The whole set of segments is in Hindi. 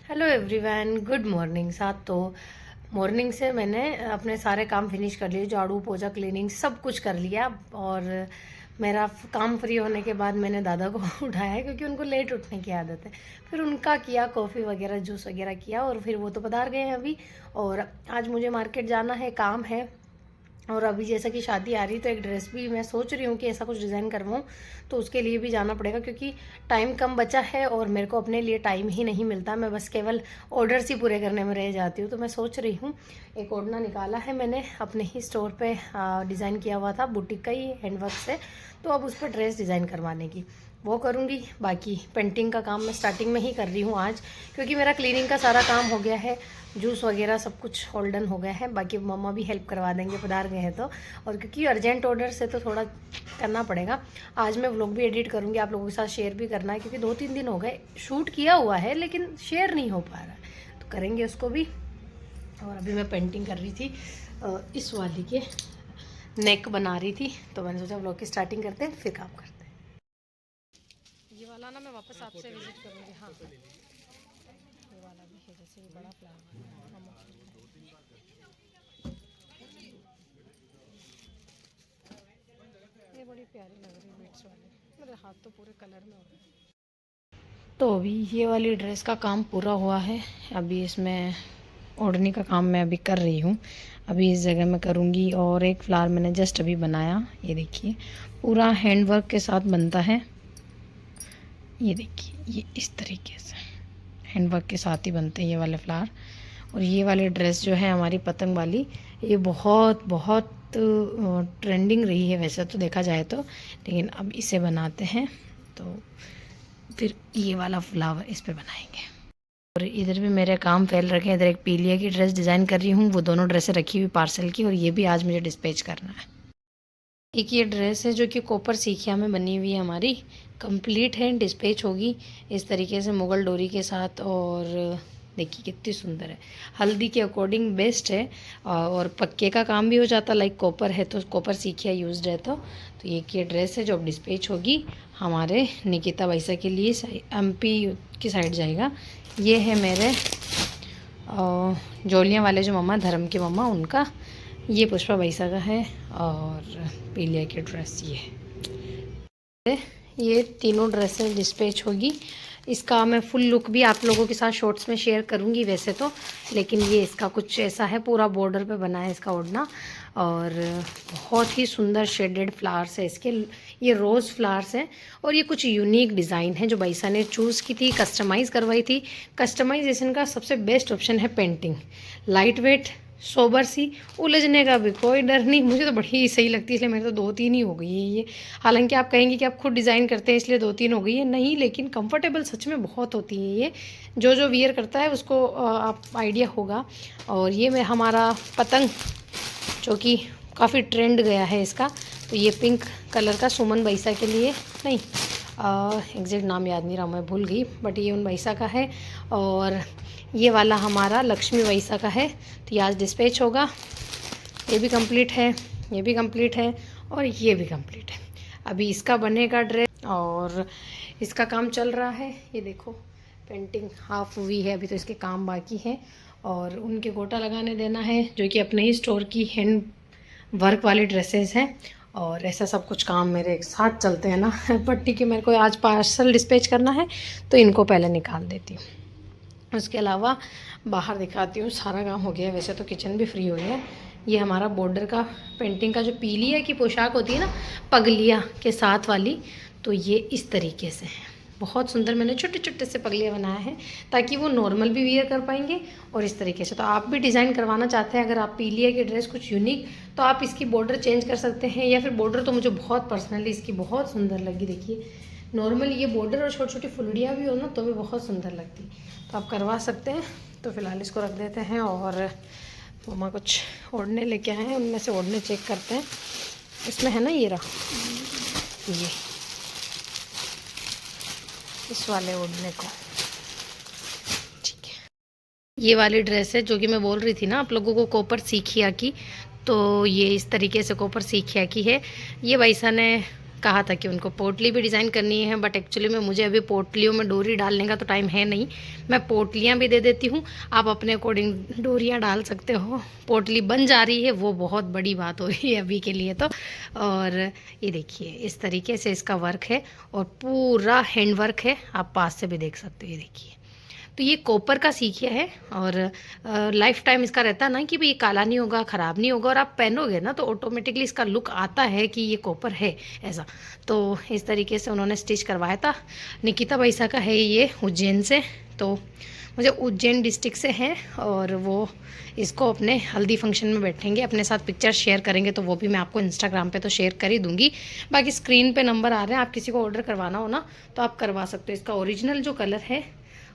Hello everyone, good morning. साथ तो मॉर्निंग से मैंने अपने सारे काम फिनिश कर लिए, झाड़ू पोछा क्लीनिंग सब कुछ कर लिया। और मेरा काम फ्री होने के बाद मैंने दादा को उठाया है क्योंकि उनको लेट उठने की आदत है। फिर उनका किया, कॉफ़ी वगैरह जूस वगैरह किया और फिर वो तो पधार गए हैं अभी। और आज मुझे मार्केट जाना है, काम है। और अभी जैसा कि शादी आ रही तो एक ड्रेस भी मैं सोच रही हूँ कि ऐसा कुछ डिज़ाइन करवाऊँ, तो उसके लिए भी जाना पड़ेगा क्योंकि टाइम कम बचा है और मेरे को अपने लिए टाइम ही नहीं मिलता। मैं बस केवल ऑर्डर्स ही पूरे करने में रह जाती हूँ। तो मैं सोच रही हूँ, एक ओढ़ना निकाला है मैंने अपने ही स्टोर पे, डिज़ाइन किया हुआ था बुटीक का ही हैंडवर्क से। तो अब उस पर ड्रेस डिज़ाइन करवाने की वो करूँगी। बाकी पेंटिंग का काम मैं स्टार्टिंग में ही कर रही हूँ आज, क्योंकि मेरा क्लीनिंग का सारा काम हो गया है, जूस वगैरह सब कुछ होल्डन हो गया है। बाकी मम्मा भी हेल्प करवा देंगे, पधार गए हैं तो। और क्योंकि अर्जेंट ऑर्डर से तो थोड़ा करना पड़ेगा। आज मैं व्लॉग भी एडिट करूँगी, आप लोगों के साथ शेयर भी करना है, क्योंकि 2-3 दिन हो गए शूट किया हुआ है लेकिन शेयर नहीं हो पा रहा है, तो करेंगे उसको भी। और अभी मैं पेंटिंग कर रही थी, इस वाली के नेक बना रही थी, तो मैंने सोचा व्लॉग की स्टार्टिंग करते हैं फिर काम करते हैं। ये वाला ना मैं वापस आपसे विजिट करूँगी। हाँ, ये वाला भी है, जैसे ये बड़ा फ्लावर ये बड़ी प्यारी लग रही है बीट्स वाली। मेरे हाथ तो पूरे कलर में हो गए। तो अभी ये वाली ड्रेस का काम पूरा हुआ है। अभी इसमें ओढ़नी का काम मैं अभी कर रही हूँ। अभी इस जगह मैं करूँगी। और एक फ्लावर मैंने जस्ट अभी बनाया, ये देखिए पूरा हैंडवर्क के साथ बनता है। ये देखिए, ये इस तरीके से हैंडवर्क के साथ ही बनते हैं ये वाले फ्लावर। और ये वाली ड्रेस जो है हमारी पतंग वाली, ये बहुत बहुत ट्रेंडिंग रही है वैसे तो देखा जाए तो, लेकिन अब इसे बनाते हैं तो फिर ये वाला फ्लावर इस पे बनाएंगे। और इधर भी मेरे काम फैल रखे हैं। इधर एक पीलिया की ड्रेस डिज़ाइन कर रही हूँ, वो दोनों ड्रेसें रखी हुई पार्सल की, और ये भी आज मुझे डिस्पैच करना है। एक ये ड्रेस है जो कि कॉपर सीखिया में बनी हुई है, हमारी कंप्लीट है, डिस्पैच होगी इस तरीके से मुगल डोरी के साथ। और देखिए कितनी सुंदर है, हल्दी के अकॉर्डिंग बेस्ट है। और पक्के का काम भी हो जाता, लाइक कॉपर है तो कॉपर सीखिया यूज्ड है। तो ये ड्रेस है जो अब डिस्पैच होगी हमारे निकिता वैसा के लिए, MP की साइड जाएगा। ये है मेरे जोलियाँ वाले जो मम्मा, धर्म के मम्मा, उनका। ये पुष्पा वैसा का है। और पीलिया की ड्रेस ये तीनों ड्रेसें डिस्पैच होगी। इसका मैं फुल लुक भी आप लोगों के साथ शॉर्ट्स में शेयर करूंगी वैसे तो, लेकिन ये इसका कुछ ऐसा है, पूरा बॉर्डर पे बना है इसका ओढ़ना। और बहुत ही सुंदर शेडेड फ्लावर्स है इसके, ये रोज़ फ्लावर्स हैं। और ये कुछ यूनिक डिज़ाइन है जो बैसा ने चूज़ की थी, कस्टमाइज़ करवाई थी। कस्टमाइजेशन का सबसे बेस्ट ऑप्शन है पेंटिंग, लाइट वेट, सोबर सी, उलझने का भी कोई डर नहीं। मुझे तो बड़ी सही लगती है, इसलिए मेरे तो 2-3 ही हो गई है ये। हालांकि आप कहेंगे कि आप खुद डिज़ाइन करते हैं इसलिए 2-3 हो गई है, नहीं, लेकिन कंफर्टेबल सच में बहुत होती है ये। जो जो वियर करता है उसको आप आइडिया होगा। और ये मैं हमारा पतंग जो कि काफ़ी ट्रेंड गया है इसका, तो ये पिंक कलर का सुमन बैसा के लिए, नहीं एग्जैक्ट नाम याद नहीं रहा, मैं भूल गई, बट ये उन बैसा का है। और ये वाला हमारा लक्ष्मी वैसा का है, तो ये आज डिस्पैच होगा। ये भी कंप्लीट है, ये भी कंप्लीट है, और ये भी कंप्लीट है। अभी इसका बनेगा ड्रेस और इसका काम चल रहा है। ये देखो पेंटिंग हाफ हुई है, अभी तो इसके काम बाकी है। और उनके गोटा लगाने देना है जो कि अपने ही स्टोर की हैंड वर्क वाली ड्रेसेस हैं। और ऐसा सब कुछ काम मेरे एक साथ चलते हैं ना पट्टी के, मेरे को आज पार्सल डिस्पैच करना है तो इनको पहले निकाल देती हूँ। उसके अलावा बाहर दिखाती हूँ, सारा काम हो गया है वैसे तो, किचन भी फ्री हो गया है। ये हमारा बॉर्डर का पेंटिंग का जो पीलिया की पोशाक होती है ना, पगलिया के साथ वाली, तो ये इस तरीके से है, बहुत सुंदर। मैंने छोटे छोटे से पगलियाँ बनाए हैं ताकि वो नॉर्मल भी वियर कर पाएंगे और इस तरीके से। तो आप भी डिज़ाइन करवाना चाहते हैं, अगर आप पीलिया की ड्रेस कुछ यूनिक, तो आप इसकी बॉर्डर चेंज कर सकते हैं। या फिर बॉर्डर तो मुझे बहुत पर्सनली इसकी बहुत सुंदर लगी, देखिए नॉर्मल ये बॉर्डर और छोटी छोटी फुलड़ियाँ भी हो ना तो भी बहुत सुंदर लगती, तो आप करवा सकते हैं। तो फिलहाल इसको रख देते हैं। और मम्मा कुछ ओढ़ने लेके आए हैं, उनमें से ओढ़ने चेक करते हैं। इसमें है ना, ये रहा, ये इस वाले ओढ़ने को, ठीक है। ये वाली ड्रेस है जो कि मैं बोल रही थी ना आप लोगों को, कॉपर सीखिया की। तो ये इस तरीके से कॉपर सीखिया की है। ये वैसा ने कहा था कि उनको पोटली भी डिज़ाइन करनी है, बट एक्चुअली में मुझे अभी पोटलियों में डोरी डालने का तो टाइम है नहीं। मैं पोटलियाँ भी दे देती हूँ, आप अपने अकॉर्डिंग डोरियाँ डाल सकते हो। पोटली बन जा रही है, वो बहुत बड़ी बात हो रही है अभी के लिए तो। और ये देखिए इस तरीके से इसका वर्क है और पूरा हैंड वर्क है, आप पास से भी देख सकते हो। ये देखिए, तो ये कॉपर का सीखिया है और लाइफ टाइम इसका रहता है ना कि भाई ये काला नहीं होगा, ख़राब नहीं होगा, और आप पहनोगे ना तो ऑटोमेटिकली इसका लुक आता है कि ये कॉपर है ऐसा। तो इस तरीके से उन्होंने स्टिच करवाया था। निकिता पैसा का है ये, उज्जैन से। तो मुझे उज्जैन डिस्ट्रिक्ट से है और वो इसको अपने हल्दी फंक्शन में बैठेंगे, अपने साथ पिक्चर शेयर करेंगे, तो वो भी मैं आपको इंस्टाग्राम पे तो शेयर कर ही दूँगी। बाकी स्क्रीन पे नंबर आ रहे हैं, आप किसी को ऑर्डर करवाना हो ना तो आप करवा सकते हो। इसका ओरिजिनल जो कलर है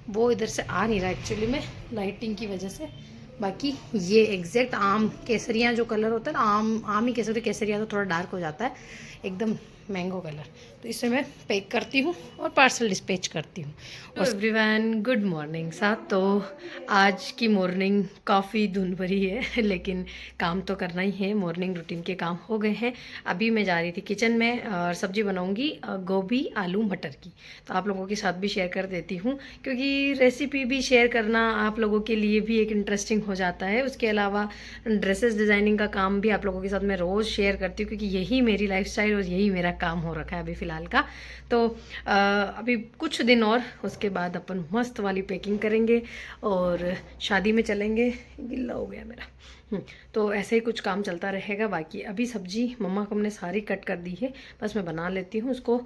वो इधर से आ नहीं रहा एक्चुअली में लाइटिंग की वजह से। बाकी ये एग्जैक्ट आम केसरिया जो कलर होता है ना, आम ही कह सकते, केसरिया तो थोड़ा डार्क हो जाता है, एकदम मैंगो कलर। तो इसे मैं पैक करती हूँ और पार्सल डिस्पैच करती हूँ। और एवरीवन गुड मॉर्निंग साहब। तो आज की मॉर्निंग काफ़ी धुन भरी है लेकिन काम तो करना ही है, मॉर्निंग रूटीन के काम हो गए हैं। अभी मैं जा रही थी किचन में और सब्जी बनाऊंगी गोभी आलू मटर की, तो आप लोगों के साथ भी शेयर कर देती हूँ क्योंकि रेसिपी भी शेयर करना आप लोगों के लिए भी एक इंटरेस्टिंग हो जाता है। उसके अलावा ड्रेसेस डिज़ाइनिंग का काम भी आप लोगों के साथ मैं रोज़ शेयर करती हूँ क्योंकि यही मेरी लाइफस्टाइल और यही मेरा काम हो रखा है अभी फ़िलहाल का। तो अभी कुछ दिन और उसके बाद अपन मस्त वाली पैकिंग करेंगे और शादी में चलेंगे। गिल्ला हो गया मेरा। तो ऐसे ही कुछ काम चलता रहेगा। बाकी अभी सब्जी मम्मा को हमने सारी कट कर दी है, बस मैं बना लेती हूँ उसको।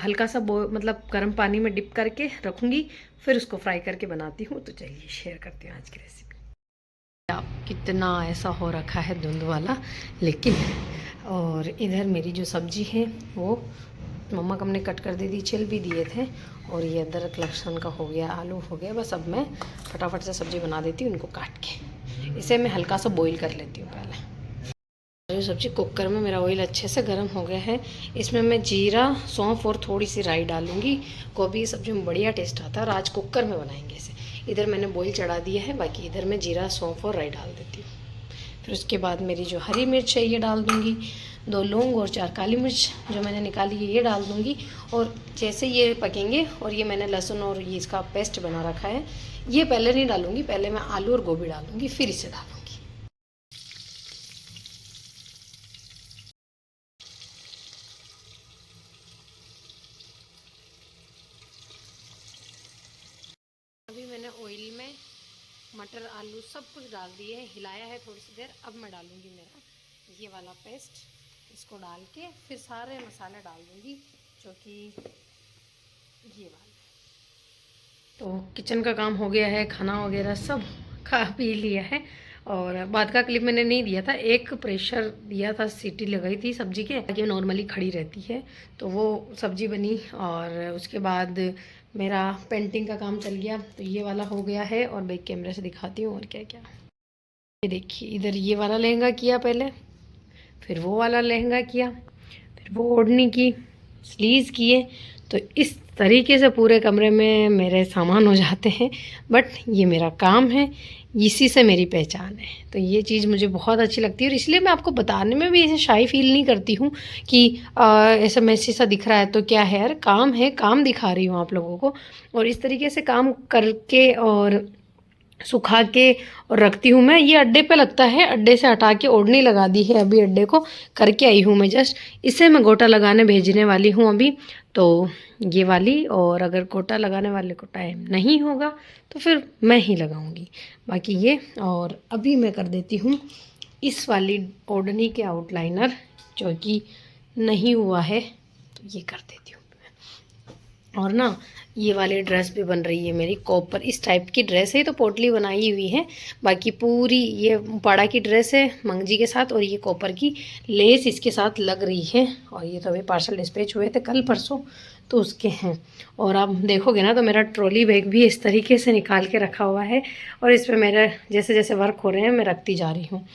हल्का सा मतलब गर्म पानी में डिप करके रखूँगी, फिर उसको फ्राई करके बनाती हूँ। तो चलिए शेयर करती हूँ आज की रेसिपी। कितना ऐसा हो रखा है धुंध वाला, लेकिन और इधर मेरी जो सब्जी है वो मम्मा को हमने कट कर दी थी, छिल भी दिए थे। और ये अदरक लहसुन का हो गया, आलू हो गया। बस अब मैं फटाफट से सब्जी बना देती हूँ उनको काट के। इसे मैं हल्का सा बॉईल कर लेती हूँ पहले। जो सब्जी कुकर में मेरा ऑयल अच्छे से गर्म हो गया है, इसमें मैं जीरा सौंफ और थोड़ी सी राई डालूंगी। गोभी सब्जी में बढ़िया टेस्ट आता है और आज कुकर में बनाएंगे इसे। इधर मैंने बॉईल चढ़ा दिया है, बाकी इधर मैं जीरा सौंफ और राई डाल देती हूँ। फिर उसके बाद मेरी जो हरी मिर्च है ये डाल दूँगी, 2 लौंग और 4 काली मिर्च जो मैंने निकाली है ये डाल दूँगी। और जैसे ये पकेंगे, और ये मैंने लहसुन और ये इसका पेस्ट बना रखा है, ये पहले नहीं डालूँगी, पहले मैं आलू और गोभी डालूँगी फिर इसे डालूँगी। अभी मैंने ऑयल में मटर आलू सब कुछ डाल दिए है, हिलाया है थोड़ी सी देर। अब मैं डालूँगी मेरा ये वाला पेस्ट, इसको डाल के फिर सारे मसाले डाल दूँगी जो कि ये वाला। तो किचन का काम हो गया है, खाना वगैरह सब खा पी लिया है। और बाद का क्लिप मैंने नहीं दिया था, एक प्रेशर दिया था, सीटी लगाई थी सब्जी के, ये नॉर्मली खड़ी रहती है। तो वो सब्जी बनी और उसके बाद मेरा पेंटिंग का काम चल गया। तो ये वाला हो गया है और बैक कैमरे से दिखाती हूँ और क्या क्या। ये देखिए, इधर ये वाला लहंगा किया पहले, फिर वो वाला लहंगा किया, फिर वो ओढ़नी की, स्लीव्स किए। तो इस तरीके से पूरे कमरे में मेरे सामान हो जाते हैं, बट ये मेरा काम है, इसी से मेरी पहचान है। तो ये चीज़ मुझे बहुत अच्छी लगती है और इसलिए मैं आपको बताने में भी ऐसे शाई फील नहीं करती हूँ कि ऐसा मैसी सा दिख रहा है तो क्या है यार, काम है, काम दिखा रही हूँ आप लोगों को। और इस तरीके से काम करके और सुखा के और रखती हूँ मैं। ये अड्डे पे लगता है, अड्डे से हटा के ओढ़नी लगा दी है, अभी अड्डे को करके आई हूँ मैं जस्ट। इसे मैं गोटा लगाने भेजने वाली हूँ अभी, तो ये वाली। और अगर गोटा लगाने वाले को टाइम नहीं होगा तो फिर मैं ही लगाऊंगी बाकी ये। और अभी मैं कर देती हूँ इस वाली ओढ़नी के आउटलाइनर, जो कि नहीं हुआ है तो ये कर देती हूँ। और ना ये वाली ड्रेस भी बन रही है मेरी, कॉपर इस टाइप की ड्रेस है, तो पोटली बनाई हुई है। बाकी पूरी ये पाड़ा की ड्रेस है मंगजी के साथ, और ये कॉपर की लेस इसके साथ लग रही है। और ये तो अभी पार्सल डिस्पैच हुए थे कल परसों, तो उसके हैं। और आप देखोगे ना तो मेरा ट्रॉली बैग भी इस तरीके से निकाल के रखा हुआ है, और इसमें मेरा जैसे जैसे वर्क हो रहे हैं मैं रखती जा रही हूँ।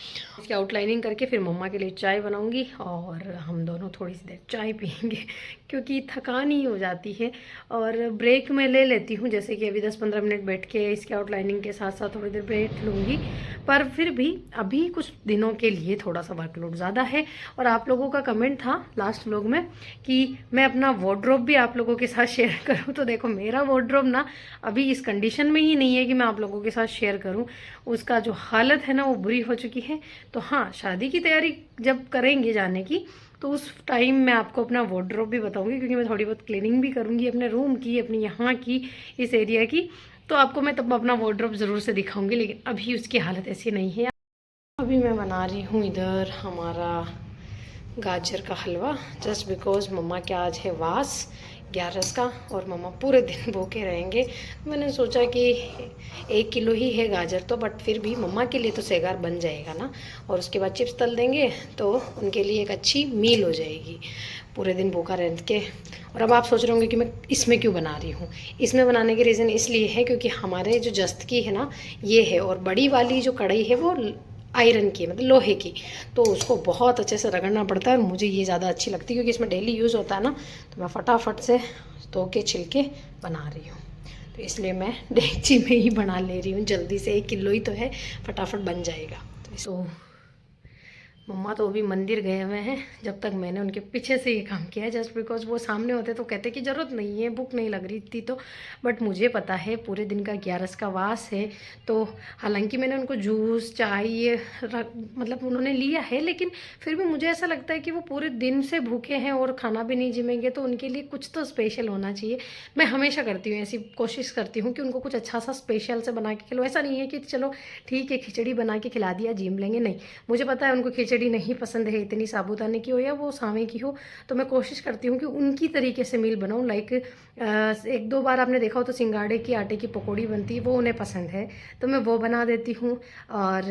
इसकी आउटलाइनिंग करके फिर मम्मा के लिए चाय बनाऊँगी और हम दोनों थोड़ी सी देर चाय पियेंगे क्योंकि थकान ही हो जाती है। और ब्रेक मैं ले लेती हूँ, जैसे कि अभी 10-15 मिनट बैठ के इसके आउटलाइनिंग के साथ साथ थोड़ी देर ब्रेक लूँगी, पर फिर भी अभी कुछ दिनों के लिए थोड़ा सा वर्कलोड ज़्यादा है। और आप लोगों का कमेंट था लास्ट व्लॉग में कि मैं अपना वार्डरोब भी आप लोगों के साथ शेयर करूं, तो देखो मेरा वार्डरोब ना अभी इस कंडीशन में ही नहीं है कि मैं आप लोगों के साथ शेयर करूं। उसका जो हालत है ना वो बुरी हो चुकी है। तो हाँ, शादी की तैयारी जब करेंगे जाने की, तो उस टाइम मैं आपको अपना वार्डरोब भी बताऊंगी, क्योंकि मैं थोड़ी बहुत क्लीनिंग भी करूंगी अपने रूम की, अपनी यहाँ की, इस एरिया की। तो आपको मैं तब अपना वार्डरोब ज़रूर से दिखाऊंगी, लेकिन अभी उसकी हालत ऐसी नहीं है। अभी मैं बना रही हूँ इधर हमारा गाजर का हलवा, जस्ट बिकॉज मम्मा के आज है वास 11 का, और मम्मा पूरे दिन भूखे रहेंगे। मैंने सोचा कि 1 किलो ही है गाजर तो, बट फिर भी मम्मा के लिए तो सेगार बन जाएगा ना। और उसके बाद चिप्स तल देंगे तो उनके लिए एक अच्छी मील हो जाएगी पूरे दिन भूखा रह के। और अब आप सोच रहे होंगे कि मैं इसमें क्यों बना रही हूँ। इसमें बनाने के रीज़न इसलिए है क्योंकि हमारे जो जस्त की है ना ये है, और बड़ी वाली जो कढ़ाई है वो आयरन की, मतलब लोहे की, तो उसको बहुत अच्छे से रगड़ना पड़ता है। और मुझे ये ज़्यादा अच्छी लगती है क्योंकि इसमें डेली यूज़ होता है ना, तो मैं फटाफट से धो के छिलके बना रही हूँ। तो इसलिए मैं डेगची में ही बना ले रही हूँ जल्दी से, 1 किलो ही तो है, फटाफट बन जाएगा। तो मम्मा तो अभी मंदिर गए हुए हैं, जब तक मैंने उनके पीछे से ये काम किया है, जस्ट बिकॉज वो सामने होते तो कहते कि ज़रूरत नहीं है, भूख नहीं लग रही थी तो। बट मुझे पता है पूरे दिन का 11 का वास है, तो हालांकि मैंने उनको जूस चाय ये मतलब उन्होंने लिया है, लेकिन फिर भी मुझे ऐसा लगता है कि वो पूरे दिन से भूखे हैं और खाना भी नहीं जिमेंगे, तो उनके लिए कुछ तो स्पेशल होना चाहिए। मैं हमेशा करती हूँ, ऐसी कोशिश करती हूँ कि उनको कुछ अच्छा सा स्पेशल से बना के खिलो। ऐसा नहीं है कि चलो ठीक है खिचड़ी बना के खिला दिया जिम लेंगे, नहीं, मुझे पता है उनको खिचड़ी नहीं पसंद है, इतनी साबूदाने की हो या वो सावे की हो। तो मैं कोशिश करती हूँ कि उनकी तरीके से मील बनाऊँ। लाइक 1-2 बार आपने देखा हो तो सिंगाड़े की आटे की पकौड़ी बनती है, वो उन्हें पसंद है तो मैं वो बना देती हूँ। और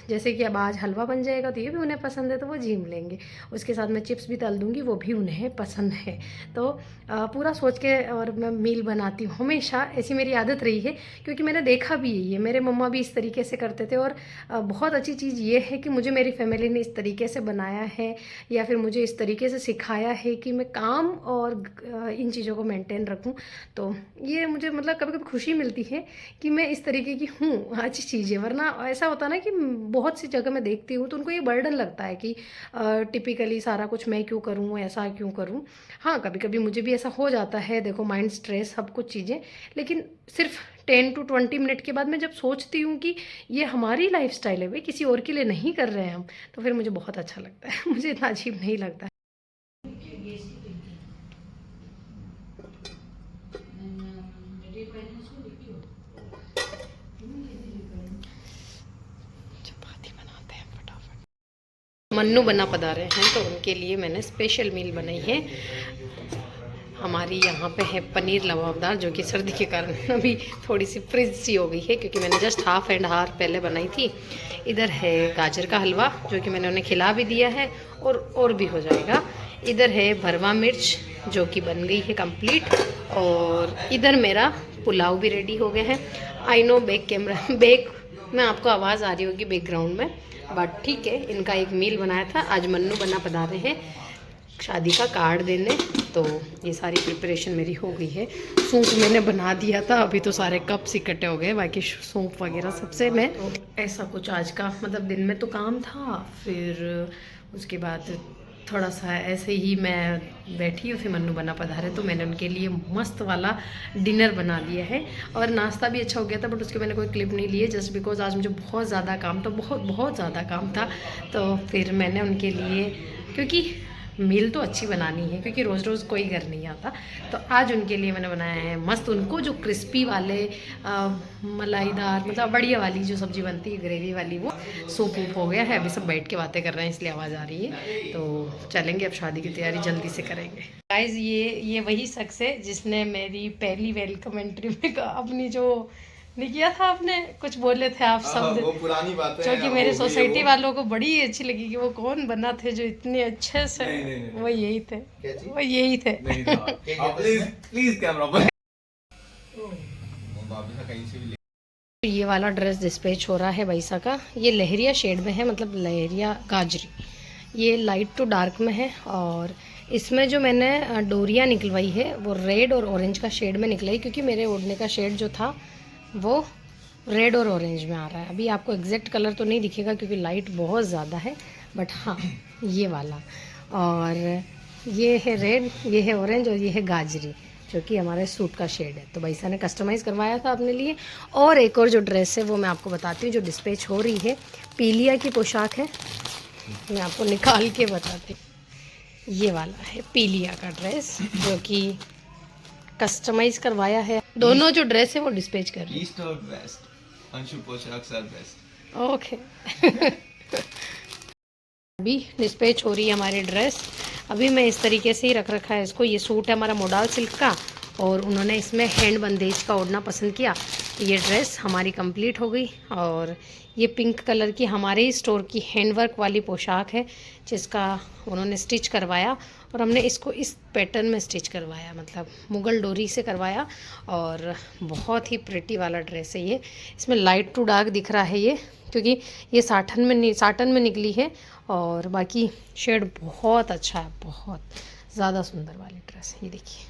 जैसे कि अब आज हलवा बन जाएगा तो ये भी उन्हें पसंद है तो वो जिम लेंगे। उसके साथ मैं चिप्स भी तल दूँगी, वो भी उन्हें पसंद है। तो पूरा सोच के और मैं मील बनाती हूँ, हमेशा ऐसी मेरी आदत रही है, क्योंकि मैंने देखा भी यही है, मेरे मम्मा भी इस तरीके से करते थे। और बहुत अच्छी चीज़ ये है कि मुझे मेरी फैमिली ने इस तरीके से बनाया है, या फिर मुझे इस तरीके से सिखाया है कि मैं काम और इन चीज़ों को मेंटेन रखूं। तो ये मुझे मतलब कभी कभी खुशी मिलती है कि मैं इस तरीके की हूँ, अच्छी चीज़ है। वरना ऐसा होता ना कि बहुत सी जगह मैं देखती हूँ तो उनको ये बर्डन लगता है कि टिपिकली सारा कुछ मैं क्यों करूँ, ऐसा क्यों करूँ। हाँ, कभी कभी मुझे भी ऐसा हो जाता है, देखो माइंड स्ट्रेस सब कुछ चीज़ें, लेकिन सिर्फ 10 to 20 मिनट के बाद मैं जब सोचती हूँ कि ये हमारी लाइफस्टाइल है भाई, किसी और के लिए नहीं कर रहे हैं हम, तो फिर मुझे बहुत अच्छा लगता है। मुझे इतना अजीब नहीं लगता है। चपाती बनाते हैं फटाफट। मन्नू बना पधारे हैं तो उनके लिए मैंने स्पेशल मील बनाई है। हमारी यहाँ पे है पनीर लबाबदार, जो कि सर्दी के कारण अभी थोड़ी सी फ्रिज सी हो गई है, क्योंकि मैंने जस्ट हाफ एंड हाफ पहले बनाई थी। इधर है गाजर का हलवा, जो कि मैंने उन्हें खिला भी दिया है और भी हो जाएगा। इधर है भरवा मिर्च, जो कि बन गई है कंप्लीट। और इधर मेरा पुलाव भी रेडी हो गया है। आई नो बैक में आपको आवाज़ आ रही होगी बैकग्राउंड में, बट ठीक है, इनका एक मील बनाया था। आज मन्नू बना पधारे हैं शादी का कार्ड देने, तो ये सारी प्रिपरेशन मेरी हो गई है। सूप मैंने बना दिया था, अभी तो सारे कप्स इकट्ठे हो गए, बाकी सूप वगैरह सबसे मैं ऐसा कुछ आज का मतलब दिन में तो काम था। फिर उसके बाद थोड़ा सा ऐसे ही मैं बैठी हूँ, फिर मन्नू बना पधारे तो मैंने उनके लिए मस्त वाला डिनर बना दिया है। और नाश्ता भी अच्छा हो गया था, बट उसके मैंने कोई क्लिप नहीं ली है, जस्ट बिकॉज आज मुझे बहुत ज़्यादा काम था, बहुत ज़्यादा काम था। तो फिर मैंने उनके लिए, क्योंकि मील तो अच्छी बनानी है, क्योंकि रोज़ रोज़ कोई घर नहीं आता, तो आज उनके लिए मैंने बनाया है मस्त, उनको जो क्रिस्पी वाले मलाईदार मतलब बढ़िया वाली जो सब्ज़ी बनती है ग्रेवी वाली, वो सूप वूप हो गया है। अभी सब बैठ के बातें कर रहे हैं इसलिए आवाज़ आ रही है। तो चलेंगे अब शादी की तैयारी जल्दी से करेंगे। गाइज ये वही शख्स है जिसने मेरी पहली वेलकम एंट्री में अपनी जो नहीं किया था, आपने कुछ बोले थे आप शब्द, वो पुरानी बात है, जो कि मेरे सोसाइटी वालों को बड़ी अच्छी लगी कि वो कौन बना थे जो इतने अच्छे से। नहीं। वो यही थे, वो यही थे। प्लीज कैमरा ये वाला ड्रेस डिस्पैच हो रहा है वैसा का, ये लहरिया शेड में है, मतलब लहरिया गाजरी, ये लाइट टू डार्क में है। और इसमें जो मैंने डोरियाँ निकलवाई है वो रेड और ऑरेंज का शेड में निकलाई, क्योंकि मेरे ओढ़ने का शेड जो था वो रेड और ऑरेंज में आ रहा है। अभी आपको एग्जैक्ट कलर तो नहीं दिखेगा क्योंकि लाइट बहुत ज़्यादा है, बट हाँ ये वाला। और ये है रेड, ये है ऑरेंज और ये है गाजरी, जो कि हमारे सूट का शेड है। तो भैया ने कस्टमाइज़ करवाया था अपने लिए। और एक और जो ड्रेस है वो मैं आपको बताती हूँ, जो डिस्पैच हो रही है। पीलिया की पोशाक है, मैं आपको निकाल के बताती हूँ। ये वाला है पीलिया का ड्रेस, जो कि कस्टमाइज़ करवाया है। दोनों जो ड्रेस है वो डिस्पैच कर रही ईस्ट और वेस्ट, अंशु पोशाक आर बेस्ट। है। ओके अभी डिस्पैच हो रही है हमारी ड्रेस। अभी मैं इस तरीके से ही रख रखा है इसको। ये सूट है हमारा मोडाल सिल्क का, और उन्होंने इसमें हैंड बंदेज का ओढ़ना पसंद किया। ये ड्रेस हमारी कंप्लीट हो गई। और ये पिंक कलर की हमारे ही स्टोर की हैंडवर्क वाली पोशाक है, जिसका उन्होंने स्टिच करवाया, और हमने इसको इस पैटर्न में स्टिच करवाया, मतलब मुगल डोरी से करवाया। और बहुत ही प्रिटी वाला ड्रेस है ये। इसमें लाइट टू डार्क दिख रहा है ये, क्योंकि ये साटन में निकली है। और बाकी शेड बहुत अच्छा है, बहुत ज़्यादा सुंदर वाली ड्रेस है। ये देखिए।